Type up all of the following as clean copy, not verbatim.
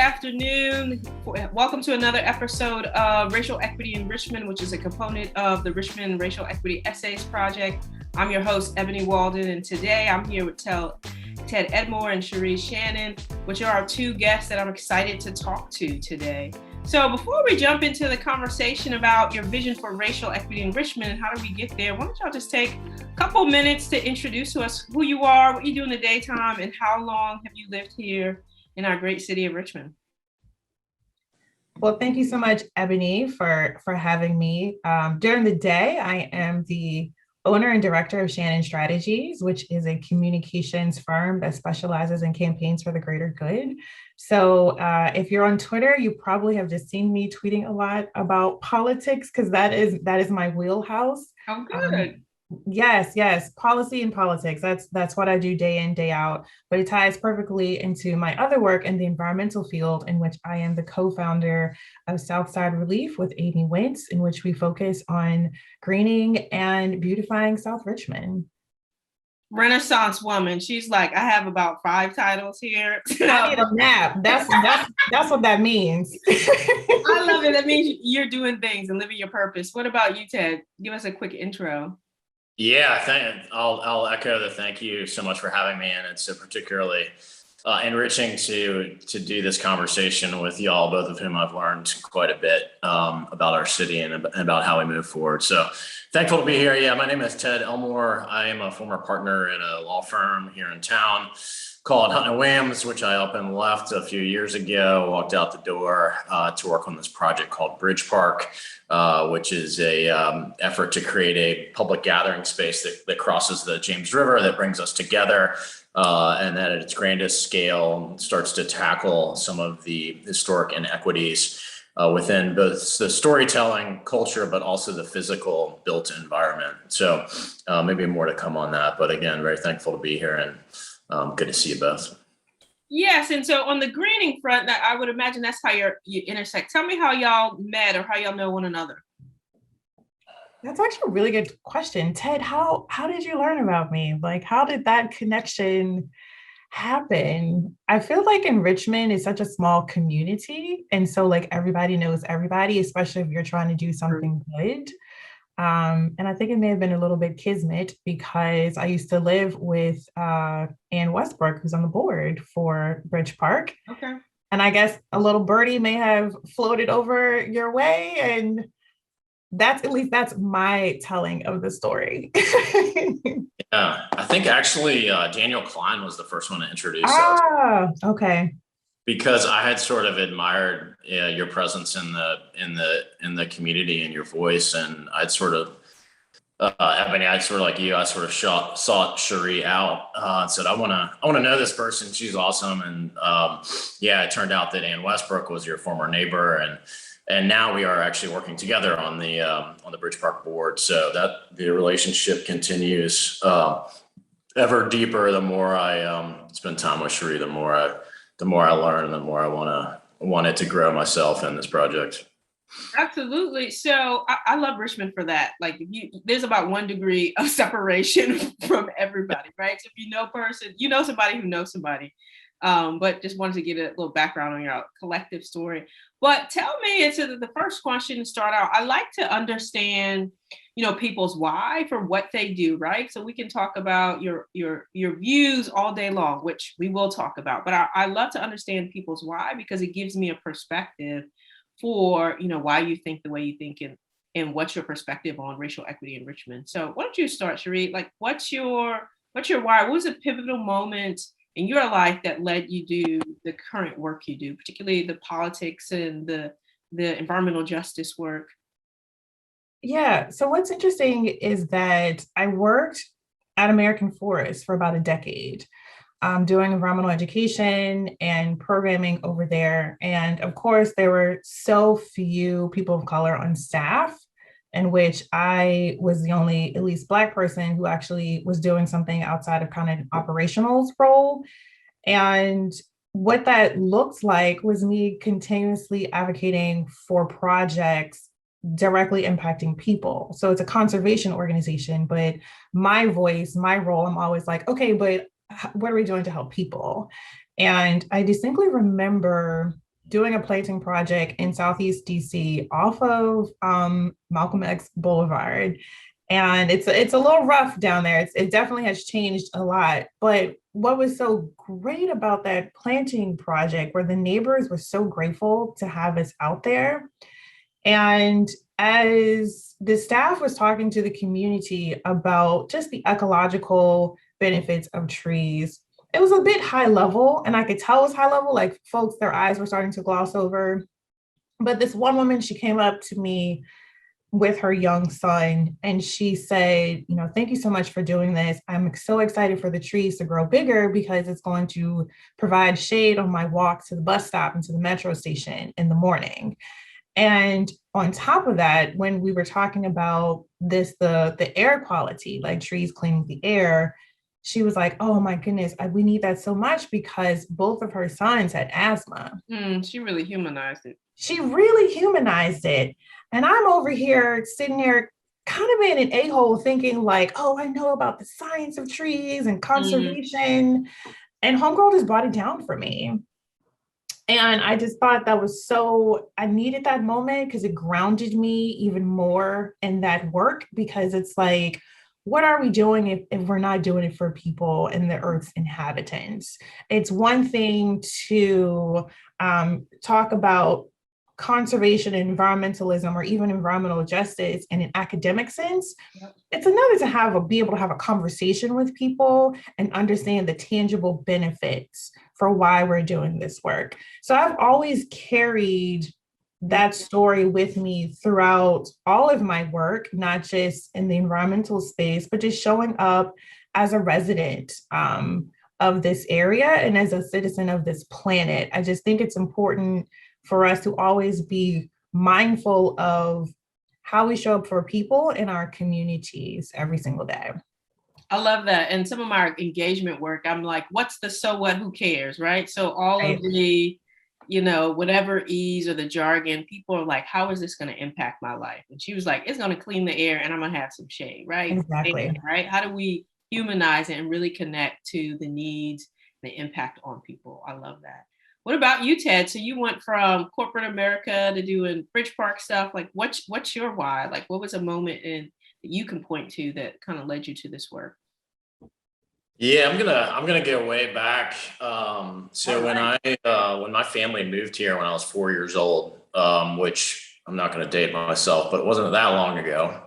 afternoon. Welcome to another episode of Racial Equity in Richmond, which is a component of the Richmond Racial Equity Essays Project. I'm your host, Ebony Walden, and today I'm here with Ted Elmore and Sheri Shannon, which are our two guests that I'm excited to talk to today. So before we jump into the conversation about your vision for racial equity in Richmond and how do we get there, why don't y'all just take a couple minutes to introduce to us who you are, what you do in the daytime, and how long have you lived here in our great city of Richmond? Well, thank you so much, Ebony, for having me. During the day, I am the owner and director of Shannon Strategies, which is a communications firm that specializes in campaigns for the greater good. So if you're on Twitter, you probably have just seen me tweeting a lot about politics because that is my wheelhouse. Oh, good. Yes, policy and politics. That's what I do day in, day out. But it ties perfectly into my other work in the environmental field, in which I am the co-founder of Southside ReLeaf with Amy Wentz, in which we focus on greening and beautifying South Richmond. Renaissance woman. She's like, I have about 5 titles here. I need a nap. That's what that means. I love it. That means you're doing things and living your purpose. What about you, Ted? Give us a quick intro. Yeah, I'll echo the thank you so much for having me, and it's so particularly enriching to do this conversation with y'all, both of whom I've learned quite a bit about our city and about how we move forward. So thankful to be here. Yeah, my name is Ted Elmore. I am a former partner in a law firm here in town called Hunt & Williams, which I up and left a few years ago, walked out the door to work on this project called BridgePark, which is a effort to create a public gathering space that crosses the James River, that brings us together, and that at its grandest scale starts to tackle some of the historic inequities within both the storytelling culture, but also the physical built environment. So maybe more to come on that. But again, very thankful to be here, and good to see you both. Yes, and so on the greening front, that I would imagine that's how you intersect. Tell me how y'all met or how y'all know one another. That's actually a really good question. Ted, how did you learn about me? Like, how did that connection happen? I feel like in Richmond is such a small community. And so like everybody knows everybody, especially if you're trying to do something good. And I think it may have been a little bit kismet because I used to live with Ann Westbrook, who's on the board for BridgePark. Okay. And I guess a little birdie may have floated over your way, and that's my telling of the story. Yeah, I think actually Daniel Klein was the first one to introduce us. Okay. Because I had sort of admired your presence in the community and your voice, and I'd sort of, Ebony, I'd sort of like you, I sort of sought Sheri out and said, I want to know this person. She's awesome, and it turned out that Ann Westbrook was your former neighbor, and now we are actually working together on the BridgePark board. So that the relationship continues ever deeper. The more I spend time with Sheri, the more I learn, the more I want it to grow myself in this project. Absolutely. So I love Richmond for that. Like there's about 1 degree of separation from everybody, right? So if you know a person, you know somebody who knows somebody. But just wanted to get a little background on your collective story. But tell me, it's the first question to start out. I like to understand, people's why for what they do, right? So we can talk about your views all day long, which we will talk about. But I love to understand people's why, because it gives me a perspective for, why you think the way you think and what's your perspective on racial equity in Richmond. So why don't you start, Sheri? Like, what's your why? What was a pivotal moment in your life that led you to do the current work you do, particularly the politics and the environmental justice work? Yeah, so what's interesting is that I worked at American Forest for about a decade, doing environmental education and programming over there. And of course, there were so few people of color on staff, in which I was the only, at least Black person who actually was doing something outside of kind of an operationals role. And what that looked like was me continuously advocating for projects directly impacting people. So it's a conservation organization, but my voice, my role, I'm always like, okay, but what are we doing to help people? And I distinctly remember doing a planting project in Southeast DC off of Malcolm X Boulevard. And it's a little rough down there. It definitely has changed a lot. But what was so great about that planting project where the neighbors were so grateful to have us out there. And as the staff was talking to the community about just the ecological benefits of trees, it was a bit high level, and I could tell it was high level, like folks, their eyes were starting to gloss over. But this one woman, she came up to me with her young son, and she said, thank you so much for doing this. I'm so excited for the trees to grow bigger because it's going to provide shade on my walk to the bus stop and to the metro station in the morning. And on top of that, when we were talking about this, the air quality, like trees cleaning the air, she was like, oh my goodness, we need that so much because both of her sons had asthma. She really humanized it. She really humanized it. And I'm over here sitting there kind of being an a-hole thinking like, oh, I know about the science of trees and conservation. And homegirl just brought it down for me. And I just thought that was I needed that moment because it grounded me even more in that work, because it's like, what are we doing if we're not doing it for people and the Earth's inhabitants? It's one thing to talk about conservation and environmentalism or even environmental justice in an academic sense. Yep. It's another to be able to have a conversation with people and understand the tangible benefits for why we're doing this work. So I've always carried that story with me throughout all of my work, not just in the environmental space, but just showing up as a resident of this area and as a citizen of this planet. I just think it's important for us to always be mindful of how we show up for people in our communities every single day. I love that. And some of my engagement work, I'm like, what's the so what, who cares, right? So all of the, whatever ease or the jargon, people are like, how is this going to impact my life? And she was like, it's going to clean the air and I'm going to have some shade, right? Exactly. Right? How do we humanize it and really connect to the needs and the impact on people? I love that. What about you, Ted? So you went from corporate America to doing BridgePark stuff. Like, what's your why? Like, what was a moment that you can point to that kind of led you to this work? Yeah, I'm gonna go way back. When my family moved here when I was 4 years old, which I'm not gonna date myself, but it wasn't that long ago.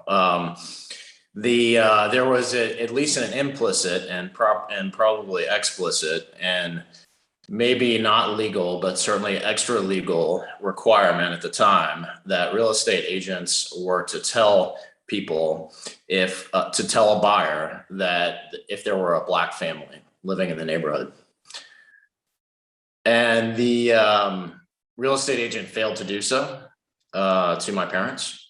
There was at least an implicit and probably explicit and maybe not legal, but certainly extra legal requirement at the time that real estate agents were to tell people to tell a buyer that if there were a Black family living in the neighborhood. And the real estate agent failed to do so to my parents.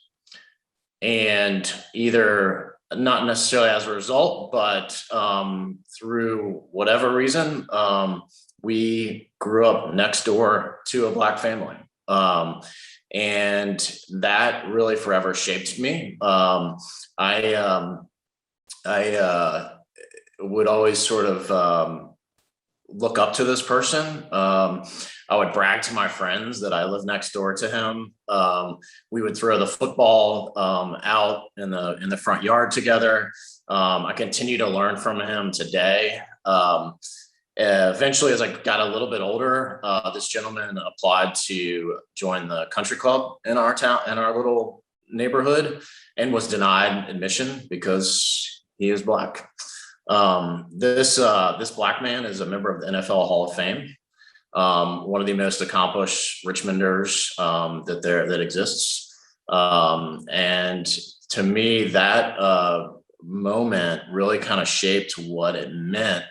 And either not necessarily as a result, but through whatever reason, we grew up next door to a Black family. And that really forever shaped me. I would always sort of look up to this person. I would brag to my friends that I lived next door to him. We would throw the football out in the front yard together. I continue to learn from him today. Eventually, as I got a little bit older, this gentleman applied to join the country club in our town, in our little neighborhood, and was denied admission because he is Black. This Black man is a member of the NFL Hall of Fame, one of the most accomplished Richmonders that exists. And to me, that moment really kind of shaped what it meant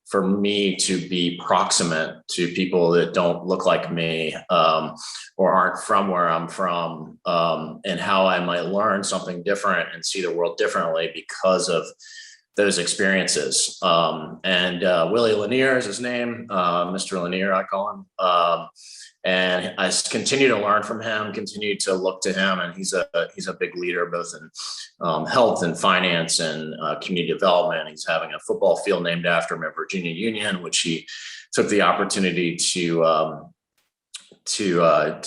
for me to be proximate to people that don't look like me or aren't from where I'm from, and how I might learn something different and see the world differently because of those experiences. Willie Lanier is his name, Mr. Lanier, I call him. And I continue to learn from him, continue to look to him, and he's a big leader both in health and finance and community development. He's having a football field named after him at Virginia Union, which he took the opportunity to to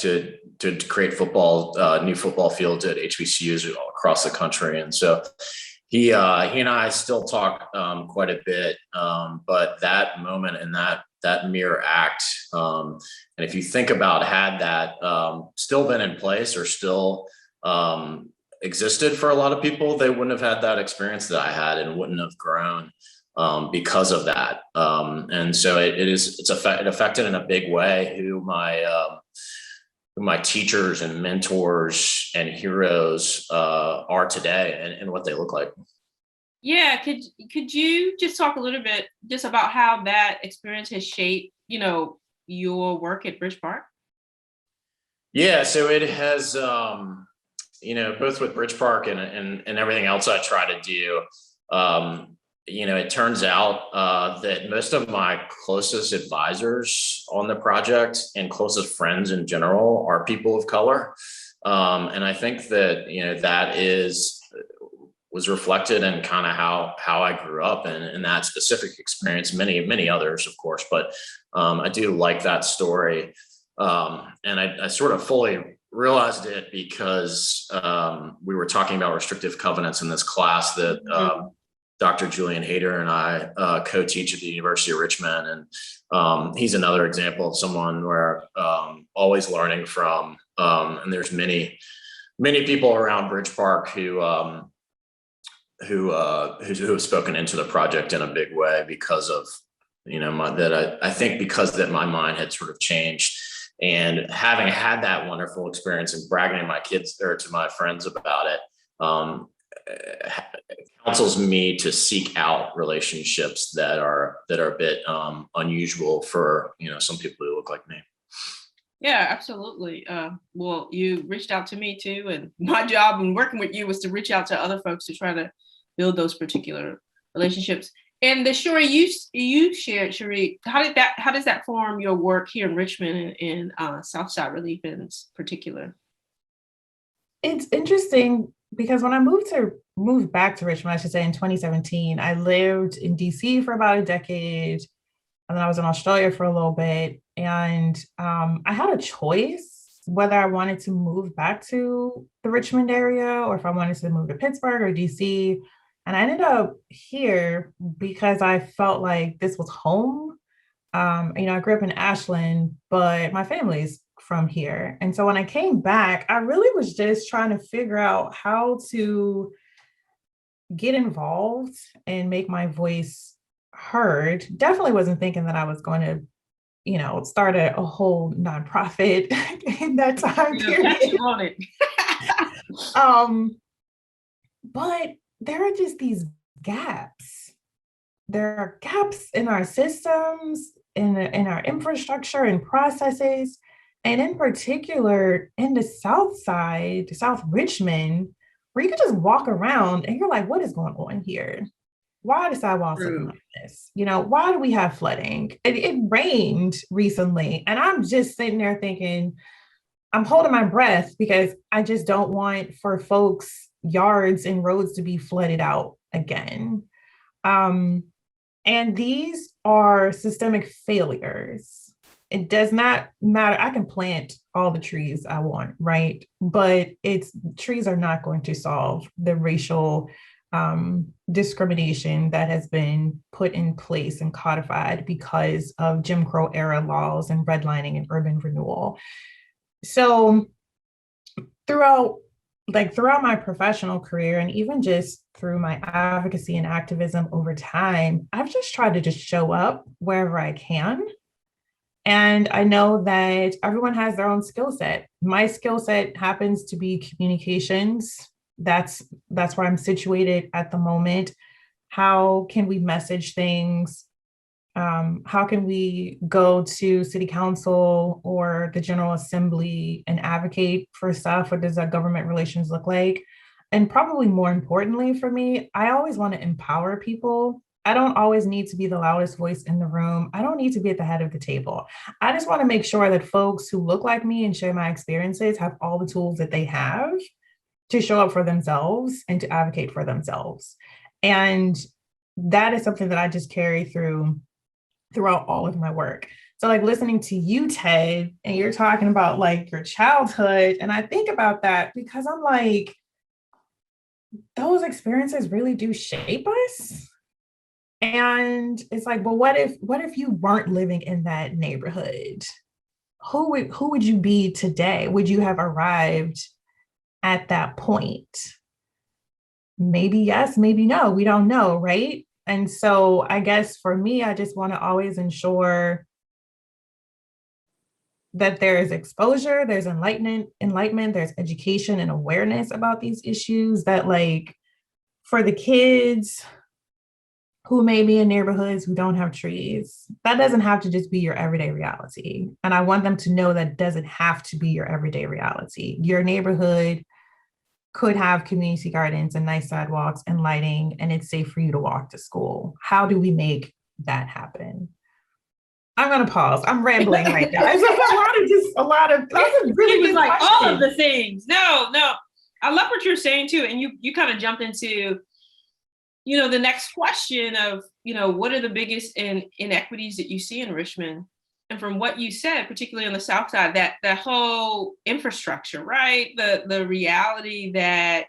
create new football fields at HBCUs all across the country. And so he and I still talk quite a bit, but that moment and that mere act, and if you think about had that still been in place or still existed for a lot of people, they wouldn't have had that experience that I had and wouldn't have grown because of that. And so it affected in a big way who my teachers and mentors and heroes are today and what they look like. Yeah, could you just talk a little bit just about how that experience has shaped, your work at BridgePark? Yeah, so it has, both with BridgePark and everything else I try to do. It turns out that most of my closest advisors on the project and closest friends in general are people of color. And I think that, that was reflected in kind of how I grew up in that specific experience, many others, of course, but I do like that story. And I sort of fully realized it because we were talking about restrictive covenants in this class that Dr. Julian Hayter and I co-teach at the University of Richmond. And he's another example of someone where always learning from, and there's many people around BridgePark who have spoken into the project in a big way because of, I think because that my mind had sort of changed. And having had that wonderful experience and bragging to my kids or to my friends about it, counsels me to seek out relationships that are a bit unusual for some people who look like me. Yeah, absolutely. Well, you reached out to me too, and my job in working with you was to reach out to other folks to try to build those particular relationships. And the story you shared, Sheri, how does that form your work here in Richmond and Southside ReLeaf in particular? It's interesting because when I moved back to Richmond, I should say in 2017, I lived in DC for about a decade, and then I was in Australia for a little bit. And I had a choice whether I wanted to move back to the Richmond area or if I wanted to move to Pittsburgh or DC. And I ended up here because I felt like this was home. I grew up in Ashland, but my family's from here. And so when I came back, I really was just trying to figure out how to get involved and make my voice heard. Definitely wasn't thinking that I was going to, start a whole nonprofit in that time period. But there are just these gaps. There are gaps in our systems, in our infrastructure and processes, and in particular in the Southside, South Richmond, where you can just walk around and you're like, what is going on here? Why are the sidewalks looking like this? Why do we have flooding? It rained recently, and I'm just sitting there thinking, I'm holding my breath because I just don't want for folks' yards and roads to be flooded out again. And these are systemic failures. It does not matter. I can plant all the trees I want, right? But trees are not going to solve the racial discrimination that has been put in place and codified because of Jim Crow era laws and redlining and urban renewal. So throughout my professional career and even just through my advocacy and activism over time, I've just tried to just show up wherever I can. And I know that everyone has their own skill set. My skill set happens to be communications. That's where I'm situated at the moment. How can we message things? How can we go to city council or the General Assembly and advocate for stuff? What does that government relations look like? And probably more importantly for me, I always want to empower people. I don't always need to be the loudest voice in the room. I don't need to be at the head of the table. I just want to make sure that folks who look like me and share my experiences have all the tools that they have to show up for themselves and to advocate for themselves. And that is something that I just carry throughout all of my work. So like listening to you, Ted, and you're talking about like your childhood, and I think about that because I'm like, those experiences really do shape us. And it's like, but what if you weren't living in that neighborhood? Who would you be today? Would you have arrived at that point? Maybe yes, maybe no. We don't know, right? And so I guess for me, I just want to always ensure that there is exposure, there's enlightenment, there's education and awareness about these issues that like for the kids who may be in neighborhoods who don't have trees, that doesn't have to just be your everyday reality. And I want them to know that doesn't have to be your everyday reality. Your neighborhood could have community gardens and nice sidewalks and lighting, and it's safe for you to walk to school. How do we make that happen? I'm going to pause. I'm rambling right now. It's that's a really good like question. all of the things. No. I love what you're saying too. And you kind of jumped into, the next question of, what are the biggest inequities that you see in Richmond? And from what you said, particularly on the South Side, that whole infrastructure, right? The reality that,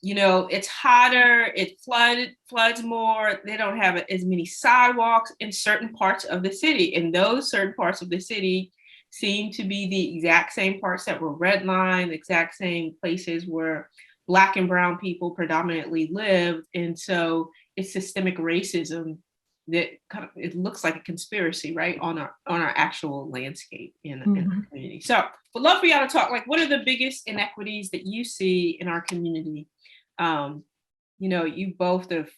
it's hotter, it floods more, they don't have as many sidewalks in certain parts of the city. And those certain parts of the city seem to be the exact same parts that were redlined, the exact same places where Black and brown people predominantly lived. And so it's systemic racism that kind of, it looks like a conspiracy, right, on our actual landscape in our community. So would love for y'all to talk, like, what are the biggest inequities that you see in our community? You both have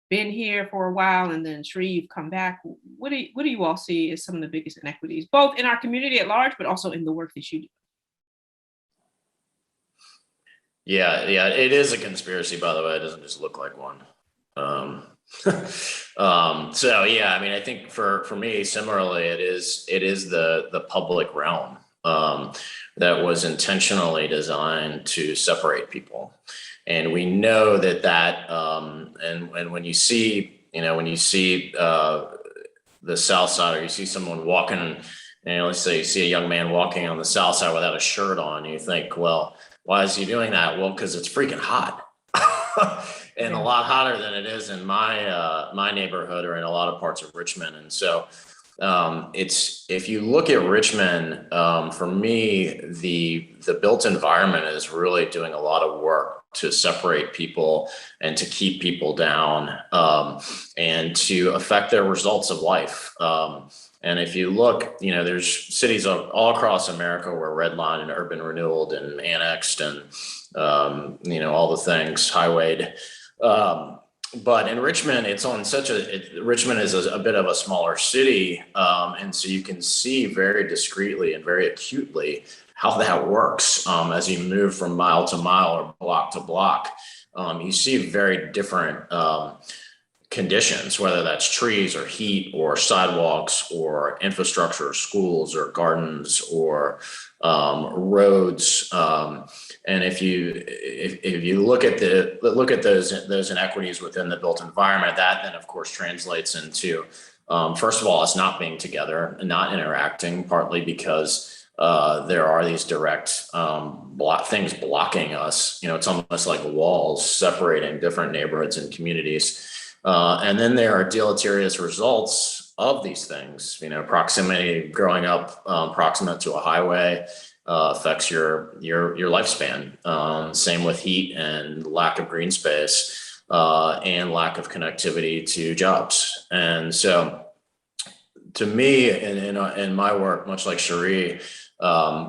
been here for a while, and then Sheri, you've come back. What do you all see as some of the biggest inequities, both in our community at large, but also in the work that you do? Yeah, it is a conspiracy, by the way. It doesn't just look like one. So yeah, I mean, I think for me, similarly, it is the public realm that was intentionally designed to separate people, and we know that and when you see the South Side, or you see someone walking, let's say you see a young man walking on the South Side without a shirt on, you think, well, why is he doing that? Well, because it's freaking hot. And a lot hotter than it is in my neighborhood or in a lot of parts of Richmond. And so it's, if you look at Richmond, for me, the built environment is really doing a lot of work to separate people and to keep people down, and to affect their results of life. And if you look, there's cities all across America where redlined and urban renewaled and annexed and, all the things, highwayed. But in Richmond, it's on Richmond is a bit of a smaller city. And so you can see very discreetly and very acutely how that works as you move from mile to mile or block to block. You see very different conditions, whether that's trees or heat or sidewalks or infrastructure, or schools or gardens or roads. And if you look at those inequities within the built environment, that then of course translates into first of all, us not being together and not interacting, partly because there are these direct things blocking us. It's almost like walls separating different neighborhoods and communities. And then there are deleterious results of these things. Proximity, growing up proximate to a highway affects your lifespan. Same with heat and lack of green space and lack of connectivity to jobs. And so to me, in my work, much like Sheri,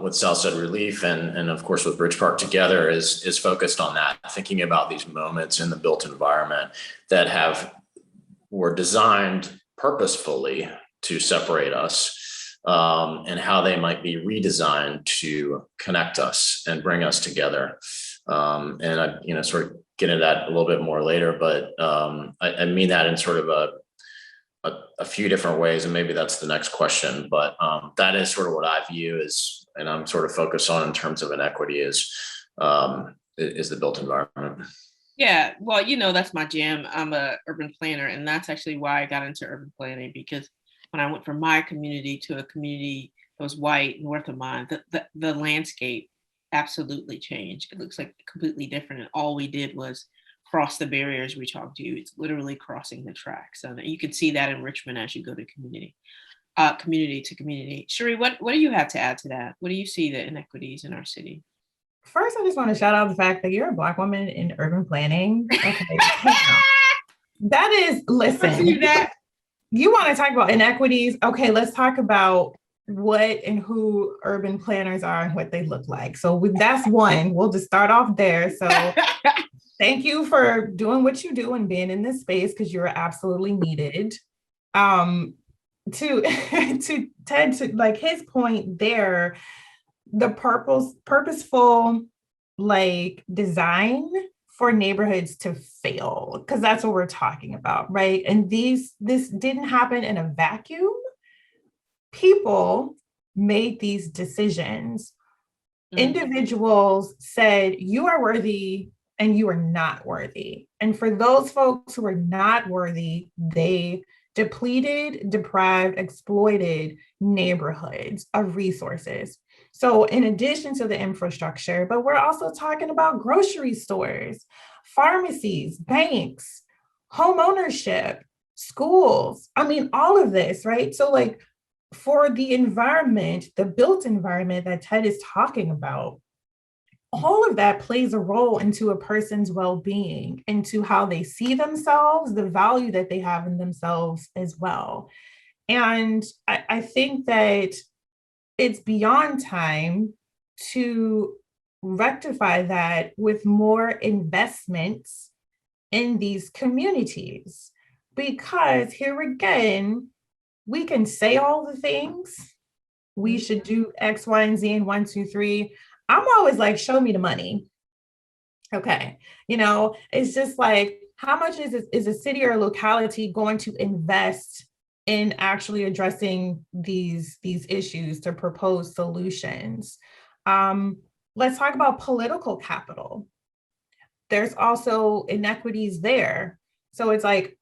with Southside ReLeaf and of course with BridgePark together, is focused on that, thinking about these moments in the built environment that were designed purposefully to separate us, and how they might be redesigned to connect us and bring us together. And I sort of get into that a little bit more later, but I mean that in sort of a few different ways, and maybe that's the next question. But that is sort of what I view as, and I'm sort of focused on in terms of inequity, is the built environment. Yeah, well, that's my jam. I'm a urban planner, and that's actually why I got into urban planning, because when I went from my community to a community that was white north of mine, the landscape absolutely changed. It looks like completely different. And all we did was cross the barriers we talked to. It's literally crossing the tracks. So you can see that in Richmond as you go to community to community. Sheri, what do you have to add to that? What do you see the inequities in our city? First, I just want to shout out the fact that you're a Black woman in urban planning. Okay. That is, listen, you want to talk about inequities? Okay, let's talk about what and who urban planners are and what they look like. So that's one. We'll just start off there. So thank you for doing what you do and being in this space, because you're absolutely needed. To Ted, to like his point there, the purposeful like design for neighborhoods to fail, because that's what we're talking about, right? And this didn't happen in a vacuum. People made these decisions. Individuals said, you are worthy and you are not worthy. And for those folks who are not worthy, they depleted, deprived, exploited neighborhoods of resources. So in addition to the infrastructure, but we're also talking about grocery stores, pharmacies, banks, home ownership, schools. I mean, all of this, right? So like for the environment, the built environment that Ted is talking about, all of that plays a role into a person's well-being, into how they see themselves, the value that they have in themselves as well. And I think that it's beyond time to rectify that with more investments in these communities. Because here again, we can say all the things, we should do X, Y, and Z and 1, 2, 3. I'm always like, show me the money. Okay. It's just like, how much is a city or a locality going to invest in actually addressing these issues to propose solutions? Let's talk about political capital. There's also inequities there. So it's like,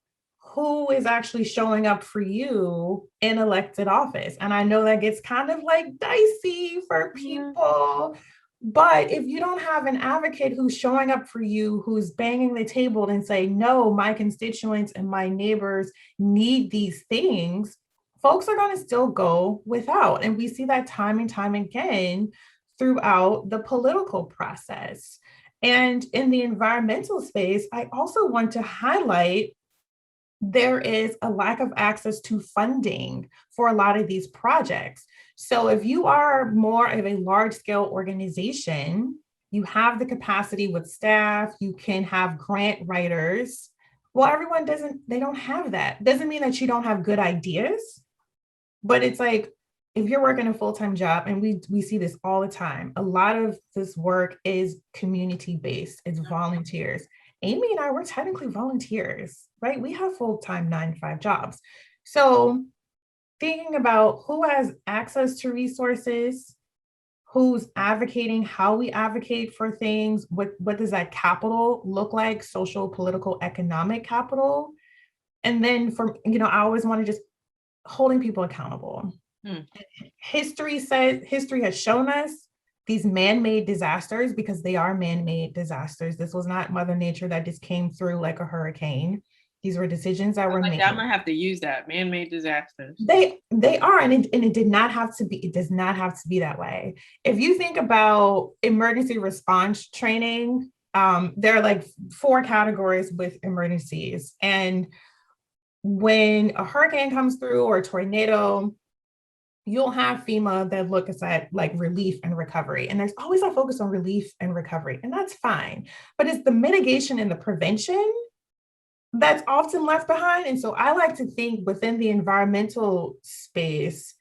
who is actually showing up for you in elected office? And I know that gets kind of like dicey for people, but if you don't have an advocate who's showing up for you, who's banging the table and saying, no, my constituents and my neighbors need these things, folks are going to still go without. And we see that time and time again throughout the political process. And in the environmental space, I also want to highlight there is a lack of access to funding for a lot of these projects. So if you are more of a large scale organization, you have the capacity with staff, you can have grant writers. Well, everyone they don't have that. Doesn't mean that you don't have good ideas, but it's like, if you're working a full-time job, and we see this all the time, a lot of this work is community-based, it's volunteers. Amy and I, we're technically volunteers, right? We have full-time 9-to-5 jobs. So thinking about who has access to resources, who's advocating, how we advocate for things, what does that capital look like, social, political, economic capital? And then I always want to just holding people accountable. History has shown us these man-made disasters, because they are man-made disasters. This was not Mother Nature that just came through like a hurricane. These were decisions that were made. I'm gonna have to use that, man-made disasters. They are, and it did not have to be. It does not have to be that way. If you think about emergency response training, there are like 4 categories with emergencies, and when a hurricane comes through or a tornado, you'll have FEMA that looks at like relief and recovery. And there's always a focus on relief and recovery, and that's fine. But it's the mitigation and the prevention that's often left behind. And so I like to think within the environmental space,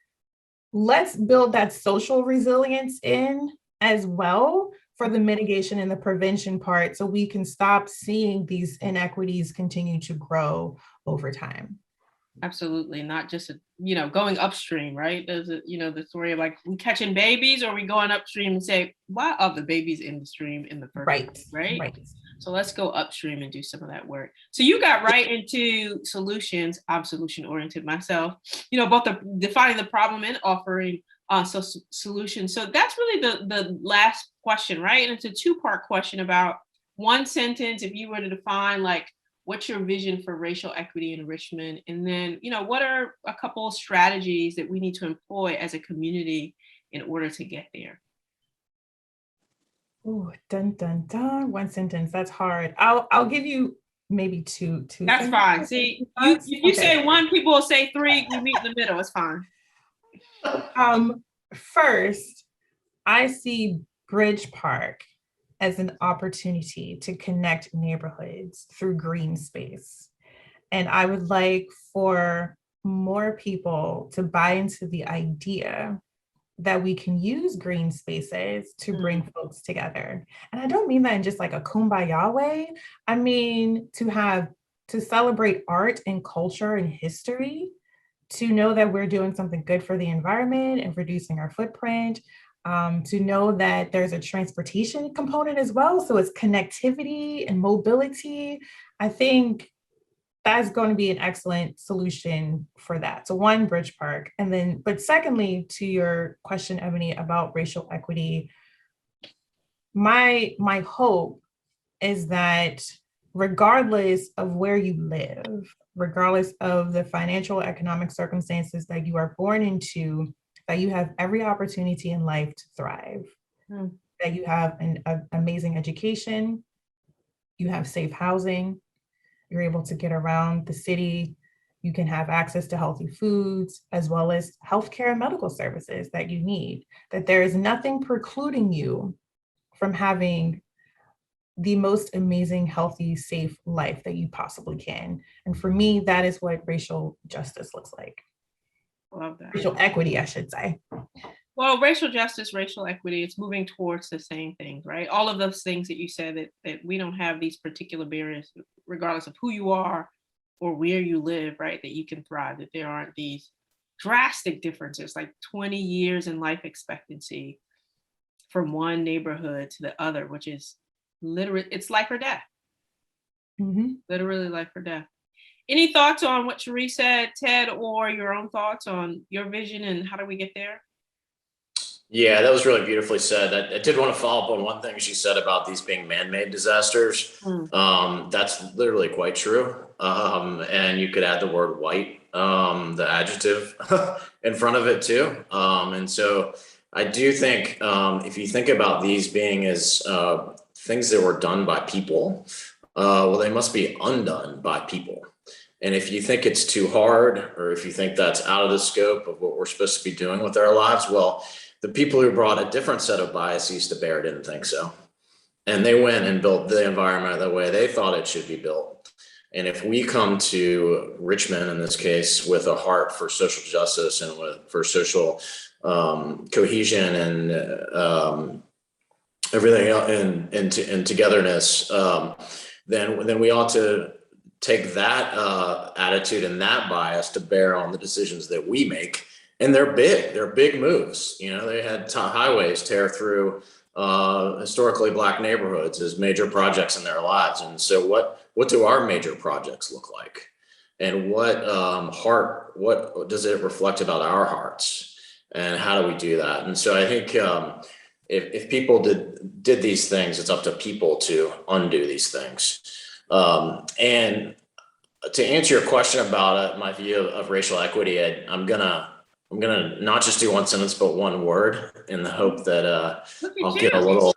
let's build that social resilience in as well for the mitigation and the prevention part, so we can stop seeing these inequities continue to grow over time. Absolutely. Not just, going upstream, right? There's the story of like, we catching babies, or we going upstream and say, why are the babies in the stream in the first place, right? So let's go upstream and do some of that work. So you got right into solutions. I'm solution oriented myself, both defining the problem and offering solutions. So that's really the last question, right? And it's a two-part question about one sentence. If you were to define like, what's your vision for racial equity in Richmond? And then, what are a couple of strategies that we need to employ as a community in order to get there? Ooh, dun dun dun. One sentence. That's hard. I'll give you maybe two. That's sentences. fine. See, if you say one, people will say three. We meet in the middle. It's fine. First, I see BridgePark as an opportunity to connect neighborhoods through green space. And I would like for more people to buy into the idea that we can use green spaces to bring folks together. And I don't mean that in just like a kumbaya way. I mean to celebrate art and culture and history, to know that we're doing something good for the environment and reducing our footprint, to know that there's a transportation component as well. So it's connectivity and mobility. I think that's going to be an excellent solution for that. So one, BridgePark. And then, but secondly, to your question, Ebony, about racial equity, my hope is that regardless of where you live, regardless of the financial economic circumstances that you are born into, that you have every opportunity in life to thrive, that you have an amazing education, you have safe housing, you're able to get around the city, you can have access to healthy foods, as well as healthcare and medical services that you need, that there is nothing precluding you from having the most amazing, healthy, safe life that you possibly can. And for me, that is what racial justice looks like. Love that. Racial equity, I should say. Well, racial justice, racial equity, it's moving towards the same things, right? All of those things that you said, that we don't have these particular barriers, regardless of who you are or where you live, right? That you can thrive, that there aren't these drastic differences, like 20 years in life expectancy from one neighborhood to the other, which is literally, it's life or death. Literally life or death. Any thoughts on what Sheri said, Ted, or your own thoughts on your vision and how do we get there? Yeah, that was really beautifully said. I did want to follow up on one thing she said about these being man-made disasters. That's literally quite true. And you could add the word white, the adjective in front of it too. And so I do think if you think about these being as things that were done by people, well, they must be undone by people. And if you think it's too hard, or if you think that's out of the scope of what we're supposed to be doing with our lives, well, the people who brought a different set of biases to bear didn't think so. And they went and built the environment the way they thought it should be built. And if we come to Richmond, in this case, with a heart for social justice and for social cohesion and everything else and togetherness, then we ought to take that attitude and that bias to bear on the decisions that we make. And they're big moves. They had highways tear through historically Black neighborhoods as major projects in their lives. And so what do our major projects look like? And what does it reflect about our hearts? And how do we do that? And so I think if people did these things, it's up to people to undo these things. And to answer your question about my view of racial equity, I'm gonna not just do one sentence, but one word, in the hope that I'll get a little.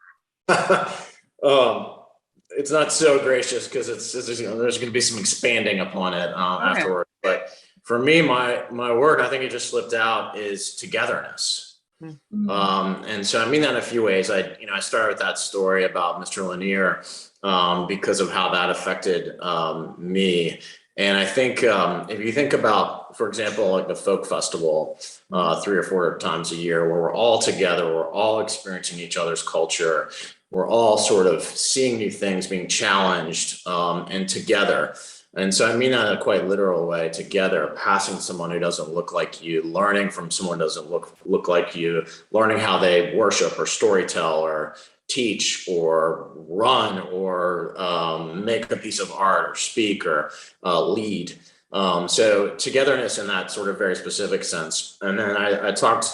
It's not so gracious because there's going to be some expanding upon it afterward. But for me, my word, I think it just slipped out, is togetherness. And so I mean that in a few ways. I started with that story about Mr. Lanier because of how that affected me. And I think if you think about, for example, like the folk festival 3 or 4 times a year, where we're all together, we're all experiencing each other's culture, we're all sort of seeing new things, being challenged, and together. And so I mean that in a quite literal way, together, passing someone who doesn't look like you, learning from someone who doesn't look like you, learning how they worship or storytell or teach or run or make a piece of art or speak or lead. So togetherness in that sort of very specific sense. And then I talked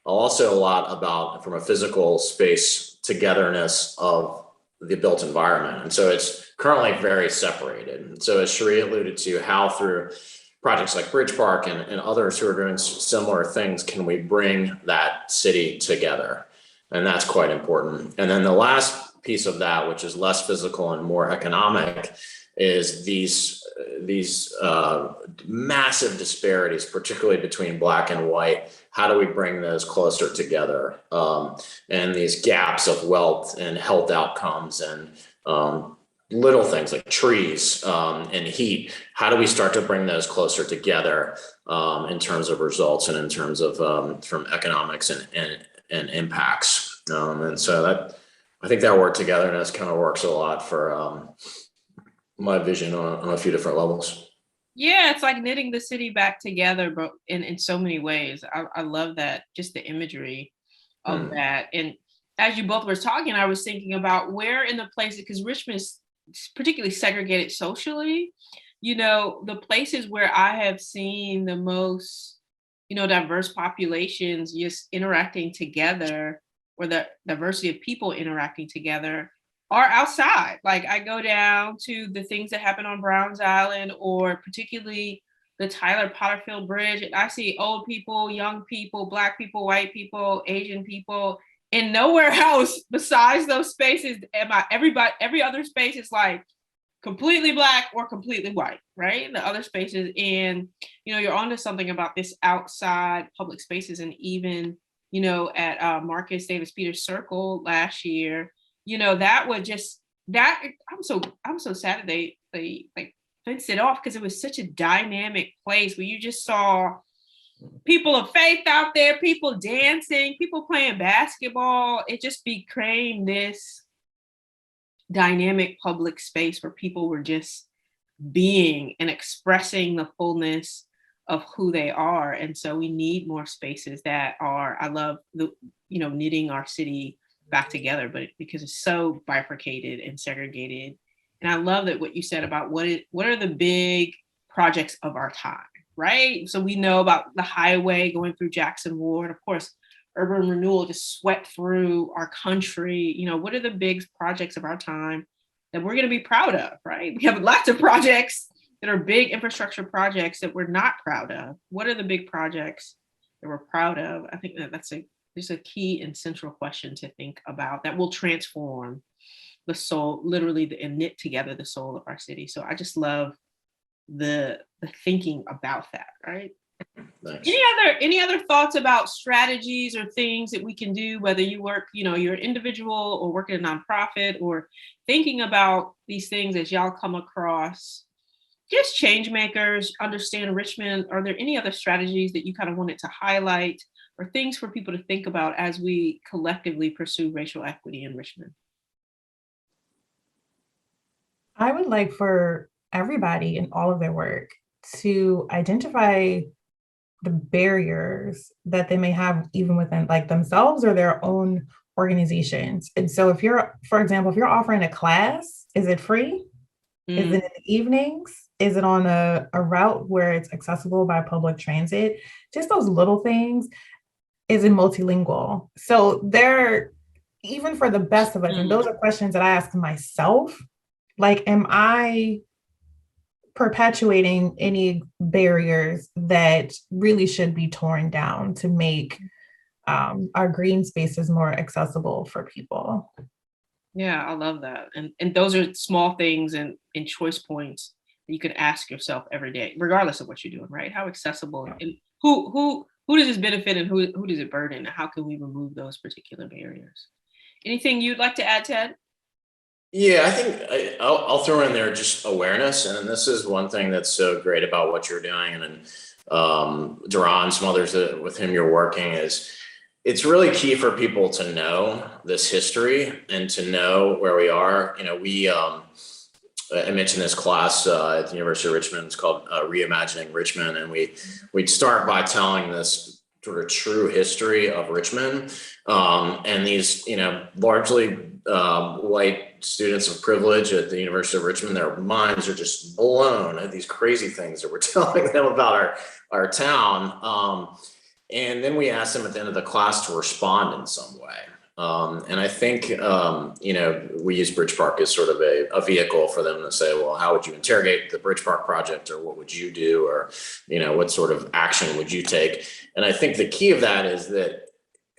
also a lot about, from a physical space, togetherness of the built environment. And so it's currently very separated. And so as Sheri alluded to, how through projects like BridgePark and others who are doing similar things, can we bring that city together? And that's quite important. And then the last piece of that, which is less physical and more economic, is these massive disparities, particularly between Black and white. How do we bring those closer together? And these gaps of wealth and health outcomes and little things like trees and heat. How do we start to bring those closer together in terms of results and in terms of from economics and impacts? And so that, I think that work togetherness kind of works a lot for my vision on a few different levels. Yeah, it's like knitting the city back together, but in so many ways. I love that, just the imagery of that. And as you both were talking, I was thinking about where in the places, because Richmond is particularly segregated socially, the places where I have seen the most, diverse populations just interacting together, or the diversity of people interacting together, are outside. Like, I go down to the things that happen on Browns Island, or particularly the Tyler Potterfield Bridge, and I see old people, young people, Black people, white people, Asian people, and nowhere else besides those spaces every other space is like completely Black or completely white, right? The other spaces. And you're onto something about this outside public spaces. And even at Marcus Davis Peters Circle last year, that would just, that I'm so sad that they like fenced it off, because it was such a dynamic place where you just saw people of faith out there, people dancing, people playing basketball. It just became this dynamic public space where people were just being and expressing the fullness of who they are. And so we need more spaces that are, I love knitting our city back together, but because it's so bifurcated and segregated. And I love that what you said about what are the big projects of our time, right? So we know about the highway going through Jackson Ward, of course, urban renewal just swept through our country. What are the big projects of our time that we're going to be proud of, right? We have lots of projects that are big infrastructure projects that we're not proud of. What are the big projects that we're proud of? I think that's a key and central question to think about that will transform the soul, literally, and knit together the soul of our city. So I just love the thinking about that, right? Nice. Any other thoughts about strategies or things that we can do, whether you work, you're an individual or work in a nonprofit, or thinking about these things as y'all come across just change makers, understand Richmond? Are there any other strategies that you kind of wanted to highlight, or things for people to think about as we collectively pursue racial equity in Richmond? I would like for everybody in all of their work to identify the barriers that they may have even within like themselves or their own organizations. And so if you're, for example, if you're offering a class, is it free? Is it in the evenings? Is it on a route where it's accessible by public transit? Just those little things. Is it multilingual? So even for the best of us, and those are questions that I ask myself, like, am I perpetuating any barriers that really should be torn down to make our green spaces more accessible for people? Yeah, I love that. And those are small things and choice points that you can ask yourself every day, regardless of what you're doing, right? How accessible, and who does this benefit, and who does it burden, and how can we remove those particular barriers? Anything you'd like to add, Ted? Yeah, I think I'll throw in there just awareness. And this is one thing that's so great about what you're doing. And Duran, some others with whom you're working, is it's really key for people to know this history and to know where we are. I mentioned this class at the University of Richmond. It's called Reimagining Richmond. And we'd start by telling this sort of true history of Richmond. And these, largely white students of privilege at the University of Richmond, their minds are just blown at these crazy things that we're telling them about our town. And then we asked them at the end of the class to respond in some way. And I think, we use BridgePark as sort of a vehicle for them to say, well, how would you interrogate the BridgePark project, or what would you do, or, what sort of action would you take? And I think the key of that is that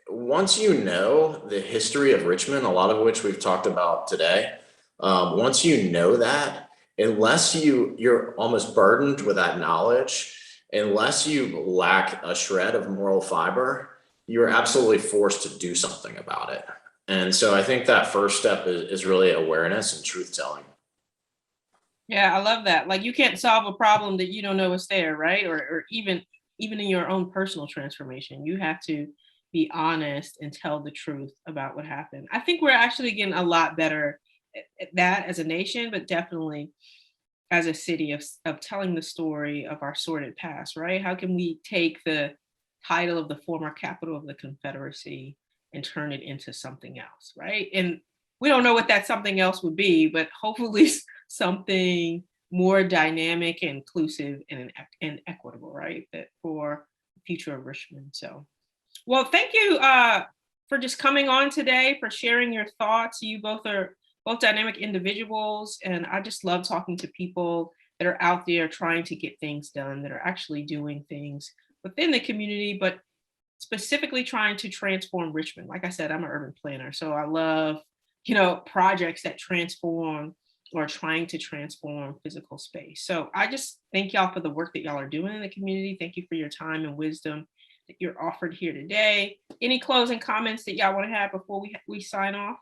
once you know the history of Richmond, a lot of which we've talked about today, once you know that, unless you're almost burdened with that knowledge, unless you lack a shred of moral fiber, you're absolutely forced to do something about it. And so I think that first step is really awareness and truth telling. Yeah, I love that. Like, you can't solve a problem that you don't know is there, right? Or even in your own personal transformation, you have to be honest and tell the truth about what happened. I think we're actually getting a lot better at that as a nation, but definitely as a city of telling the story of our sordid past, right? How can we take the title of the former capital of the Confederacy and turn it into something else, right? And we don't know what that something else would be, but hopefully something more dynamic and inclusive and equitable, right? That for the future of Richmond. So, well, thank you for just coming on today, for sharing your thoughts. You both are dynamic individuals, and I just love talking to people that are out there trying to get things done, that are actually doing things within the community, but specifically trying to transform Richmond. Like I said, I'm an urban planner, so I love, projects that transform or trying to transform physical space. So I just thank y'all for the work that y'all are doing in the community. Thank you for your time and wisdom that you're offered here today. Any closing comments that y'all want to have before we sign off?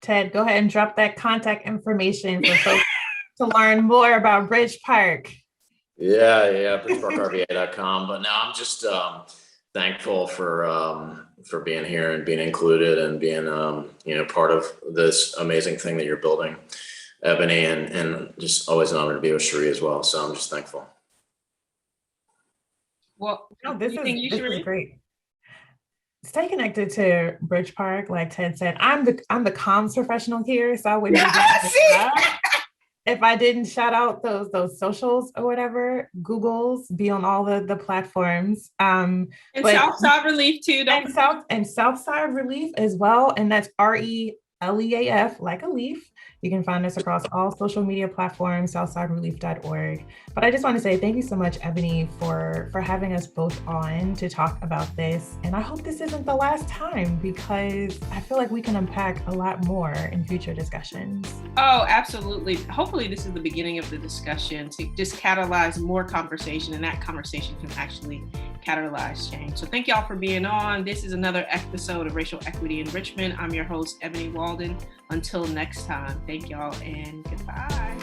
Ted, go ahead and drop that contact information for folks to learn more about BridgePark. Yeah, BridgeParkRVA.com. But now I'm just thankful for being here and being included and being part of this amazing thing that you're building, Ebony, and just always an honor to be with Sheri as well. So I'm just thankful. Well, this is great. Stay connected to BridgePark, like Ted said. I'm the comms professional here, so I wouldn't if I didn't shout out those socials or whatever. Google's, be on all the platforms. And Southside ReLeaf too. And Southside ReLeaf as well. And that's ReLeaf, like a leaf. You can find us across all social media platforms, southsiderelief.org. But I just want to say thank you so much, Ebony, for having us both on to talk about this. And I hope this isn't the last time, because I feel like we can unpack a lot more in future discussions. Oh, absolutely. Hopefully this is the beginning of the discussion to just catalyze more conversation, and that conversation can actually catalyze change. So thank y'all for being on. This is another episode of Racial Equity in Richmond. I'm your host, Ebony Walden. Until next time, thank y'all and goodbye.